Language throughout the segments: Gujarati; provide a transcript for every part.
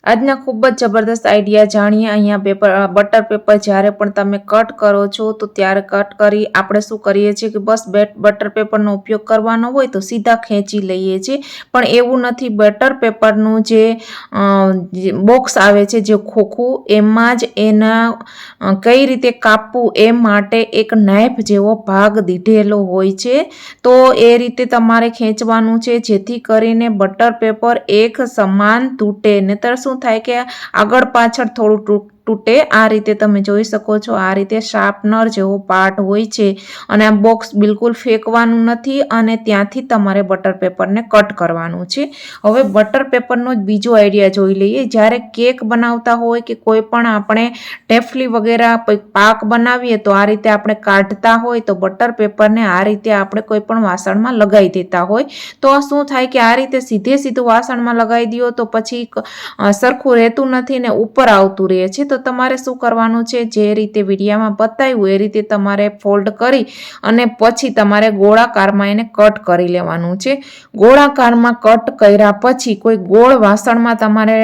આજના ખૂબ જ જબરદસ્ત આઈડિયા જાણીએ। અહીંયા બટર પેપર જ્યારે પણ તમે કટ કરો છો તો ત્યારે કટ કરી આપણે શું કરીએ છીએ કે બસ બટર પેપરનો ઉપયોગ કરવાનો હોય તો સીધા ખેંચી લઈએ છીએ, પણ એવું નથી। બટર પેપરનું જે બોક્સ આવે છે, જે ખોખું, એમાં જ એના કઈ રીતે કાપવું એ માટે એક નાઇફ જેવો ભાગ દીધેલો હોય છે। તો એ રીતે તમારે ખેંચવાનું છે જેથી કરીને બટર પેપર એક સમાન તૂટે, નહીતર શું થાય કે આગળ પાછળ થોડું તૂટે। આ રીતે તમે જોઈ શકો છો, આ રીતે શાર્પનર જેવો પાર્ટ હોય છે અને આ બોક્સ બિલકુલ ફેંકવાનું નથી અને ત્યાંથી તમારે બટર પેપરને કટ કરવાનું છે। હવે બટર પેપરનો જ બીજો આઈડિયા જોઈ લઈએ। જ્યારે કેક બનાવતા હોય કે કોઈ પણ આપણે ટેફલી વગેરે પાક બનાવીએ તો આ રીતે આપણે કાઢતા હોય તો બટર પેપરને આ રીતે આપણે કોઈ પણ વાસણમાં લગાવી દેતા હોય તો શું થાય કે આ રીતે સીધું વાસણમાં લગાવી દો તો પછી સરખું રહેતું નથી ને ઉપર આવતું રહે છે। તો તમારે શું કરવાનું છે, જે રીતે વિડીયામાં બતાવ્યું એ રીતે તમારે ફોલ્ડ કરી અને પછી તમારે ગોળાકારમાં એને કટ કરી લેવાનું છે। ગોળાકારમાં કટ કર્યા પછી કોઈ ગોળ વાસણમાં તમારે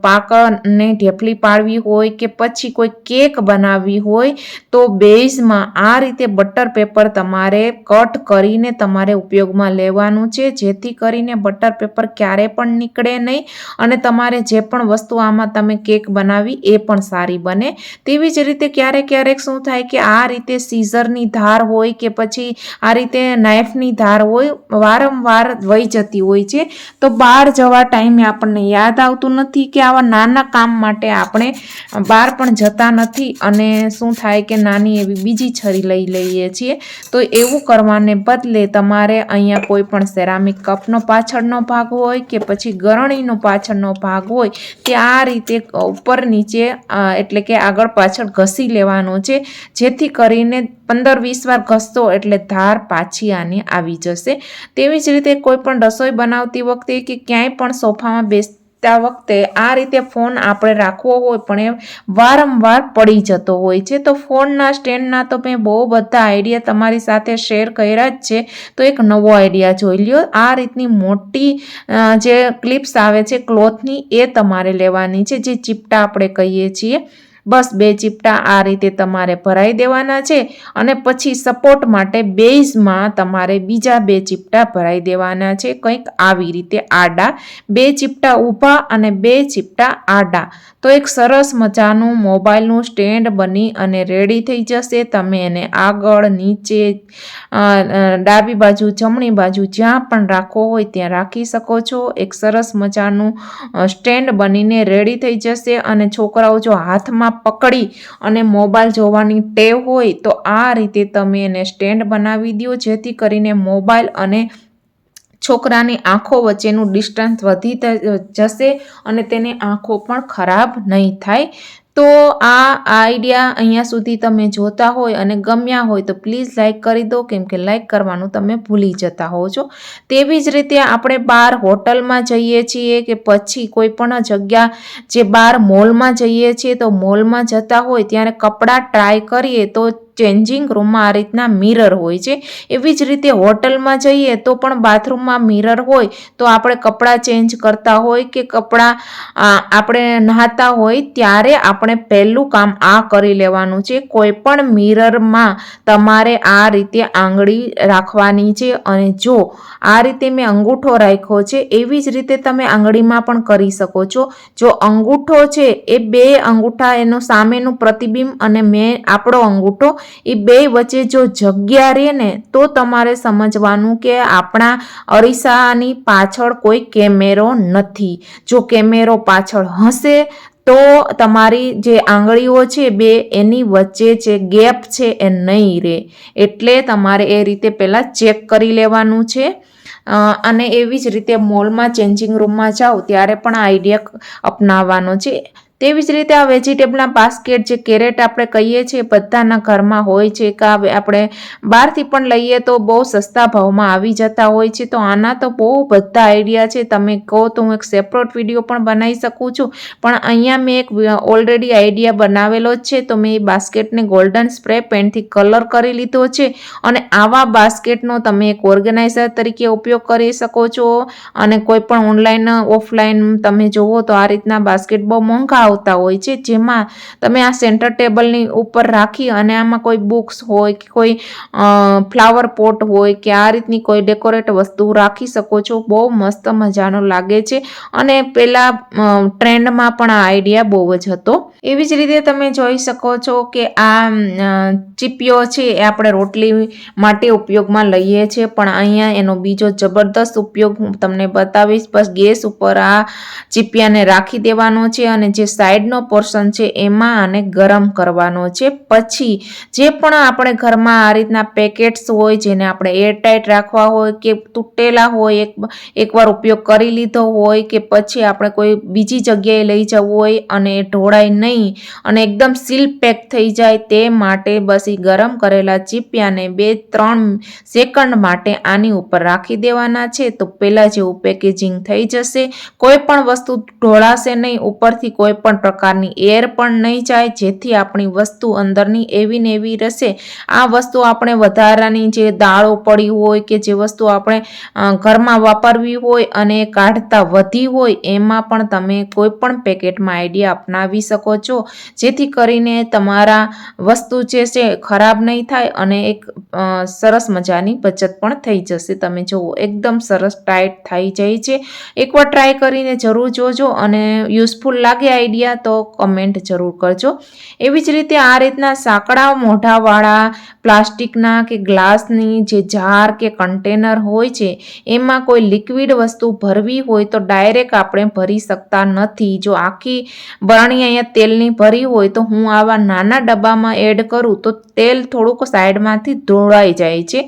પાકને ઢેફલી પાડવી હોય કે પછી કોઈ કેક બનાવવી હોય તો બેઝમાં આ રીતે બટર પેપર તમારે કટ કરીને તમારે ઉપયોગમાં લેવાનું છે, જેથી કરીને બટર પેપર ક્યારે પણ નીકળે નહીં અને તમારે જે પણ વસ્તુ આમાં તમે કેક બનાવી એ પણ સારી બને। તેવી જ રીતે ક્યારેક શું થાય કે આ રીતે સીઝરની ધાર હોય કે પછી આ રીતે નાઇફની ધાર હોય વારંવાર વહી જતી હોય છે, તો બહાર જવા ટાઈમે આપણને યાદ આવતું નથી કે આવા નાના કામ માટે આપણે બહાર પણ જતા નથી અને શું થાય કે નાની એવી બીજી છરી લઈ લઈએ છીએ। તો એવું કરવાને બદલે તમારે અહીંયા કોઈ પણ સેરામિક કપનો પાછળનો ભાગ હોય કે પછી ગરણીનો પાછળનો ભાગ હોય તે આ રીતે ઉપર નીચે એટલે કે આગળ પાછળ ઘસી લેવાનો છે, જેથી કરીને 15-20 વાર ઘસતો એટલે ધાર પાછી આની આવી જશે। તેવી જ રીતે કોઈ પણ રસોઈ બનાવતી વખતે કે ક્યાંય પણ સોફામાં બેસતા વખતે આ રીતે ફોન આપણે રાખવો હોય પણ એ વારંવાર પડી જતો હોય છે, તો ફોનના સ્ટેન્ડના તો મેં બહુ બધા આઈડિયા તમારી સાથે શેર કર્યા જ છે। તો એક નવો આઈડિયા જોઈ લ્યો। આ રીતની મોટી જે ક્લિપ્સ આવે છે ક્લોથની એ તમારે લેવાની છે, જે ચીપટા આપણે કહીએ છીએ। બસ 2 ચીપટા આ રીતે તમારે ભરાઈ દેવાના છે અને પછી સપોર્ટ માટે બેઝમાં તમારે બીજા 2 ચીપટા ભરાઈ દેવાના છે, કંઈક આવી રીતે આડા। 2 ચીપટા ઊભા અને 2 ચીપટા આડા, તો એક સરસ મજાનું મોબાઈલનું સ્ટેન્ડ બની અને રેડી થઈ જશે। તમે એને આગળ નીચે ડાબી બાજુ જમણી બાજુ જ્યાં પણ રાખવો હોય ત્યાં રાખી શકો છો। એક સરસ મજાનું સ્ટેન્ડ બનીને રેડી થઈ જશે અને છોકરાઓ જો હાથમાં પકડી અને મોબાઈલ જોવાની ટેવ હોય તો આ રીતે તમે એને સ્ટેન્ડ બનાવી દો, જેથી કરીને મોબાઈલ અને છોકરાની આંખો વચ્ચેનું ડિસ્ટન્સ વધી જશે અને તેની આંખો પણ ખરાબ નહીં થાય। તો આ આઈડિયા અહીંયા સુધી તમે જોતા હોય અને ગમ્યા હોય તો પ્લીઝ લાઈક કરી દો, કેમ કે લાઈક કરવાનું તમે ભૂલી જતા હો છો। તેવી જ રીતે આપણે બહાર હોટલમાં જઈએ છીએ કે પછી કોઈ પણ જગ્યા જે બહાર મોલમાં જઈએ છીએ તો મોલમાં જતા હોય ત્યારે કપડાં ટ્રાય કરીએ તો ચેન્જિંગ રૂમમાં આ રીતના મિરર હોય છે। એવી જ રીતે હોટલમાં જઈએ તો પણ બાથરૂમમાં મિરર હોય તો આપણે કપડાં ચેન્જ કરતા હોય કે કપડાં આપણે નહાતા હોય ત્યારે આપણે પહેલું કામ આ કરી લેવાનું છે। કોઈ પણ મિરરમાં તમારે આ રીતે આંગળી રાખવાની છે અને જો આ રીતે મેં અંગૂઠો રાખ્યો છે એવી જ રીતે તમે આંગળીમાં પણ કરી શકો છો। જો અંગૂઠો છે એ 2 અંગૂઠા એનું સામેનું પ્રતિબિંબ અને મેં આપણો અંગૂઠો એ 2 વચ્ચે જો જગ્યા રહે ને તો તમારે સમજવાનું કે આપણા અરીસાની પાછળ કોઈ કેમેરો નથી। જો કેમેરો પાછળ હશે તો તમારી જે આંગળીઓ છે 2 એની વચ્ચે જે ગેપ છે એ નહીં રહે, એટલે તમારે એ રીતે પહેલાં ચેક કરી લેવાનું છે। અને એવી જ રીતે મોલમાં ચેન્જિંગ રૂમમાં જાઓ ત્યારે પણ આ આઈડિયા અપનાવવાનો છે। તેવી જ રીતે આ વેજીટેબલના બાસ્કેટ જે કેરેટ આપણે કહીએ છીએ બધાના ઘરમાં હોય છે કે આપણે બહારથી પણ લઈએ તો બહુ સસ્તા ભાવમાં આવી જતા હોય છે. તો આના તો બહુ બધા આઈડિયા છે. તમે કહો તો હું એક સેપરેટ વિડીયો પણ બનાવી શકું છું, પણ અહીંયા મેં એક ઓલરેડી આઈડિયા બનાવેલો જ છે. તો મેં એ બાસ્કેટને ગોલ્ડન સ્પ્રે પેન્ટથી કલર કરી લીધો છે અને આવા બાસ્કેટનો તમે એક ઓર્ગેનાઇઝર તરીકે ઉપયોગ કરી શકો છો. અને કોઈ પણ ઓનલાઈન ઓફલાઈન તમે જુઓ તો આ રીતના બાસ્કેટ બહુ મોંઘા આવતા હોય છે, જેમાં તમે આ સેન્ટર ટેબલની ઉપર રાખી અને આમાં કોઈ બુક્સ હોય કે કોઈ ફ્લાવર પોટ હોય કે આ રીતની કોઈ ડેકોરેટ વસ્તુ રાખી શકો છો. બહુ મસ્ત મજાનો લાગે છે અને પેલા ટ્રેન્ડમાં પણ આ આઈડિયા બહુ જ હતો. એવી જ રીતે તમે જોઈ શકો છો કે આ ચીપિયો છે એ આપણે રોટલી માટે ઉપયોગમાં લઈએ છીએ, પણ અહીંયા એનો બીજો જબરદસ્ત ઉપયોગ હું તમને બતાવીશ. બસ ગેસ ઉપર આ ચીપિયાને રાખી દેવાનો છે અને જે સાઈડનો પોર્શન છે એમાં આને ગરમ કરવાનો છે. પછી જે પણ આપણે ઘરમાં આ રીતના પેકેટ્સ હોય જેને આપણે એરટાઈટ રાખવા હોય કે તૂટેલા હોય, એકવાર ઉપયોગ કરી લીધો હોય કે પછી આપણે કોઈ બીજી જગ્યાએ લઈ જવું હોય અને ઢોળાય નહીં અને એકદમ સીલ પેક થઈ જાય તે માટે બસ એ ગરમ કરેલા ચીપિયાને 2-3 સેકન્ડ માટે આની ઉપર રાખી દેવાના છે. તો પહેલાં જેવું પેકેજિંગ થઈ જશે, કોઈ પણ વસ્તુ ઢોળાશે નહીં, ઉપરથી કોઈ પણ પ્રકારની એર પણ નહીં જાય, જેથી આપણી વસ્તુ અંદરની એવી ને એવી રહેશે. આ વસ્તુ આપણે વધારાની જે દાળો પડી હોય કે જે વસ્તુ આપણે ઘરમાં વાપરવી હોય અને કાઢતા વધી હોય એમાં પણ તમે કોઈ પણ પેકેટમાં આઈડિયા અપનાવી શકો છો, જેથી કરીને તમારા વસ્તુ જે છે ખરાબ નહીં થાય અને એક સરસ મજાની બચત પણ થઈ જશે. તમે જુઓ એકદમ સરસ ટાઈટ થઈ જાય છે. એકવાર ટ્રાય કરીને જરૂર જોજો અને યુઝફુલ લાગે આઈડિયા તો કમેન્ટ જરૂર કરજો. એવી જ રીતે આ રીતના સાંકડા મોઢાવાળા પ્લાસ્ટિકના કે ગ્લાસની જે જાર કે કન્ટેનર હોય છે એમાં કોઈ લિક્વિડ વસ્તુ ભરવી હોય તો ડાયરેક્ટ આપણે ભરી શકતા નથી. જો આખી બરણી અહીંયા તેલની ભરી હોય તો હું આવા નાના ડબ્બામાં એડ કરું તો તેલ થોડુંક સાઈડમાંથી ઢોળાઈ જાય છે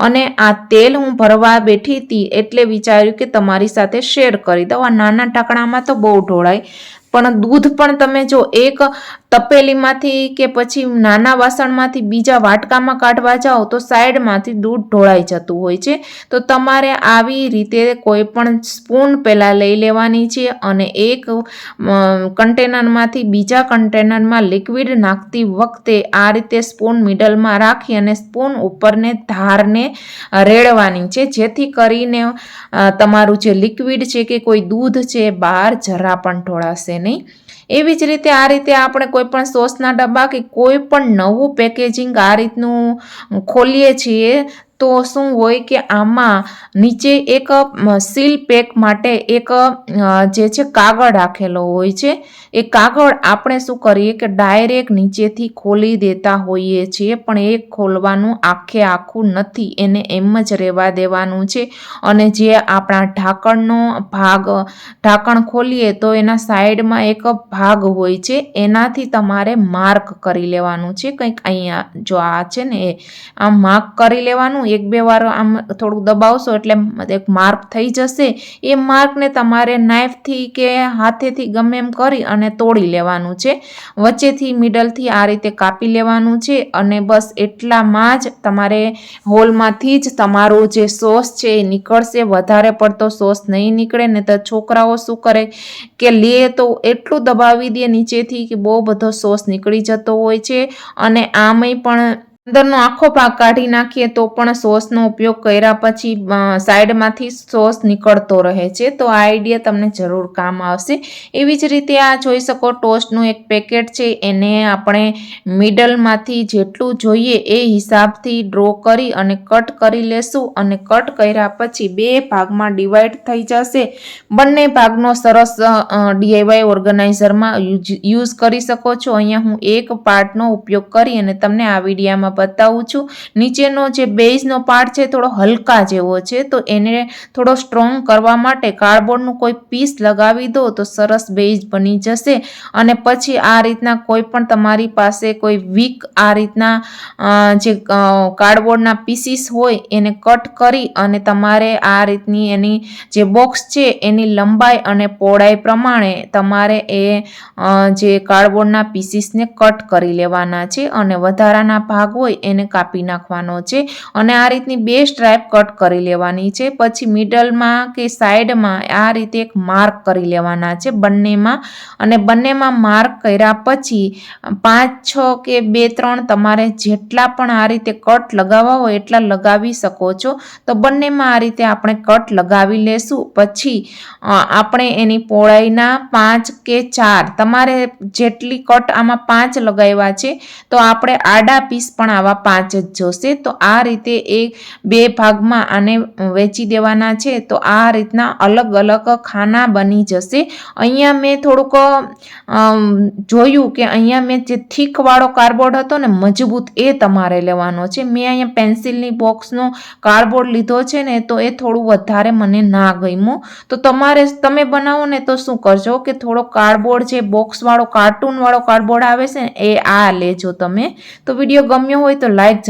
અને આ તેલ હું ભરવા બેઠી હતી એટલે વિચાર્યું કે તમારી સાથે શેર કરી દઉં. આ નાના ઢાંકણામાં તો બહુ ઢોળાય, પણ દૂધ પણ તમે જો એક તપેલીમાંથી કે પછી નાના વાસણમાંથી બીજા વાટકામાં કાઢવા જાઓ તો સાઈડમાંથી દૂધ ઢોળાઈ જતું હોય છે. તો તમારે આવી રીતે કોઈ પણ સ્પૂન પહેલાં લઈ લેવાની છે અને એક કન્ટેનરમાંથી બીજા કન્ટેનરમાં લિક્વિડ નાખતી વખતે આ રીતે સ્પૂન મિડલમાં રાખી અને સ્પૂન ઉપરને ધારને રેડવાની છે, જેથી કરીને તમારું જે લિક્વિડ છે કે કોઈ દૂધ છે બહાર જરા પણ ઢોળાશે નહીં. એવી જ રીતે આ રીતે આપણે કોઈ પણ સોસના ડબ્બા કે કોઈ પણ નવું પેકેજિંગ આ રીતનું ખોલીએ છીએ તો શું હોય કે આમાં નીચે એક સીલ પેક માટે એક જે છે કાગળ રાખેલો હોય છે. એ કાગળ આપણે શું કરીએ કે ડાયરેક્ટ નીચેથી ખોલી દેતા હોઈએ છીએ, પણ એ ખોલવાનું આખે આખું નથી, એને એમ જ રહેવા દેવાનું છે. અને જે આપણા ઢાંકણનો ભાગ, ઢાંકણ ખોલીએ તો એના સાઈડમાં એક ભાગ હોય છે, એનાથી તમારે માર્ક કરી લેવાનું છે. કંઈક અહીંયા જો આ છે ને એ આમ માર્ક કરી લેવાનું. 1-2 વાર આમ થોડુંક દબાવશો એટલે એક માર્ક થઈ જશે. એ માર્કને તમારે નાઈફથી કે હાથેથી ગમે એમ કરી અને તોડી લેવાનું છે. વચ્ચેથી મિડલથી આ રીતે કાપી લેવાનું છે અને બસ એટલામાં જ તમારે હોલમાંથી જ તમારું જે સોસ છે એ નીકળશે. વધારે પડતો સોસ નહીં નીકળે ને તો છોકરાઓ શું કરે કે લે તો એટલું દબાવી દે નીચેથી કે બહુ બધો સોસ નીકળી જતો હોય છે અને આમાંય પણ અંદરનો આખો ભાગ કાઢી નાખીએ તો પણ સોસનો ઉપયોગ કર્યા પછી સાઈડમાંથી સોસ નીકળતો રહે છે. તો આ આઈડિયા તમને જરૂર કામ આવશે. એવી જ રીતે આ જોઈ શકો ટોસ્ટનું એક પેકેટ છે, એને આપણે મિડલમાંથી જેટલું જોઈએ એ હિસાબથી ડ્રો કરી અને કટ કરી લેશું અને કટ કર્યા પછી 2 ભાગમાં ડિવાઈડ થઈ જશે. બંને ભાગનો સરસ DIY ઓર્ગેનાઇઝરમાં યુઝ કરી શકો છો. અહીંયા હું એક પાર્ટનો ઉપયોગ કરી અને તમને આ વિડીયામાં બતાવું છું. નીચેનો જે બેઝનો પાર્ટ છે થોડો હલકા જેવો છે, તો એને થોડો સ્ટ્રોંગ કરવા માટે કાર્ડબોર્ડનું કોઈ પીસ લગાવી દો તો સરસ બેઝ બની જશે. અને પછી આ રીતના કોઈ પણ તમારી પાસે કોઈ વીક આ રીતના જે કાર્ડબોર્ડના પીસીસ હોય એને કટ કરી અને તમારે આ રીતની એની જે બોક્સ છે એની લંબાઈ અને પહોળાઈ પ્રમાણે તમારે એ જે કાર્ડબોર્ડના પીસીસને કટ કરી લેવાના છે અને વધારાના ભાગ હોય એને કાપી નાખવાનો છે. અને આ રીતની 2 સ્ટ્રાઇપ કટ કરી લેવાની છે. પછી મિડલમાં કે સાઈડમાં આ રીતે એક માર્ક કરી લેવાના છે બંનેમાં. અને બંનેમાં માર્ક કર્યા પછી 5, 6 કે 2, 3 તમારે જેટલા પણ આ રીતે કટ લગાવવા હોય એટલા લગાવી શકો છો. તો બંનેમાં આ રીતે આપણે કટ લગાવી લેશું. પછી આપણે એની પહોળાઈના 5 કે 4 તમારે જેટલી કટ આમાં 5 લગાવ્યા છે તો આપણે આડા પીસ પણ આવા 5 જ જોશે. તો આ રીતે એ 2 ભાગમાં આને વેચી દેવાના છે. તો આ રીતના અલગ અલગ ખાના બની જશે. અહીંયા મેં થોડુંક જોયું કે અહીંયા મેં જે થીક વાળો કાર્ડબોર્ડ હતો ને મજબૂત, એ તમારે લેવાનો છે. મેં અહીંયા પેન્સિલની બોક્સનો કાર્ડબોર્ડ લીધો છે ને તો એ થોડું વધારે મને ના ગમ્યું. તો તમે બનાવો ને તો શું કરજો કે થોડો કાર્ડબોર્ડ જે બોક્સ વાળો કાર્ટૂન વાળો કાર્ડબોર્ડ આવે છે ને એ આ લેજો તમે. તો વિડીયો ગમ્યો હોય તો લાઈક